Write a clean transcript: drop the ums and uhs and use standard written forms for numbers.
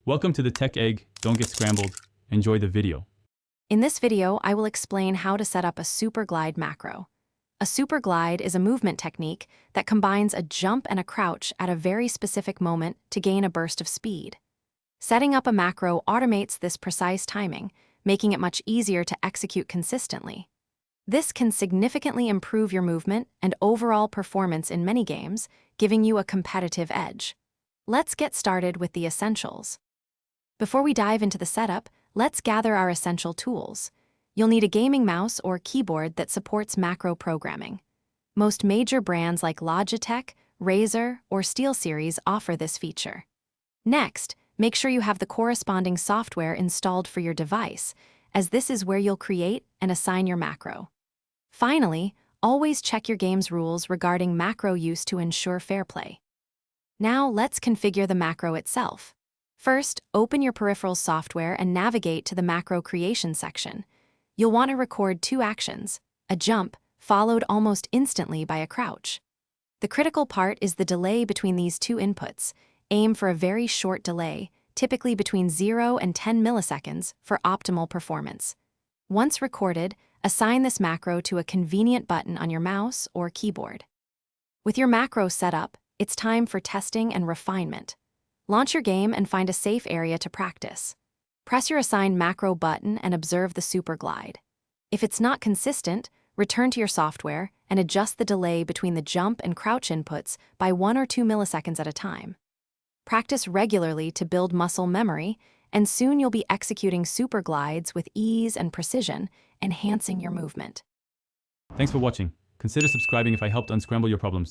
Welcome to the Tech Egg. Don't get scrambled. Enjoy the video. In this video, I will explain how to set up a super glide macro. A super glide is a movement technique that combines a jump and a crouch at a very specific moment to gain a burst of speed. Setting up a macro automates this precise timing, making it much easier to execute consistently. This can significantly improve your movement and overall performance in many games, giving you a competitive edge. Let's get started with the essentials. Before we dive into the setup, let's gather our essential tools. You'll need a gaming mouse or keyboard that supports macro programming. Most major brands like Logitech, Razer, or SteelSeries offer this feature. Next, make sure you have the corresponding software installed for your device, as this is where you'll create and assign your macro. Finally, always check your game's rules regarding macro use to ensure fair play. Now let's configure the macro itself. First, open your peripherals software and navigate to the macro creation section. You'll want to record two actions, a jump, followed almost instantly by a crouch. The critical part is the delay between these two inputs. Aim for a very short delay, typically between 0 and 10 milliseconds, for optimal performance. Once recorded, assign this macro to a convenient button on your mouse or keyboard. With your macro set up, it's time for testing and refinement. Launch your game and find a safe area to practice. Press your assigned macro button and observe the super glide. If it's not consistent, return to your software and adjust the delay between the jump and crouch inputs by 1 or 2 milliseconds at a time. Practice regularly to build muscle memory, and soon you'll be executing super glides with ease and precision, enhancing your movement. Thanks for watching. Consider subscribing if I helped unscramble your problems.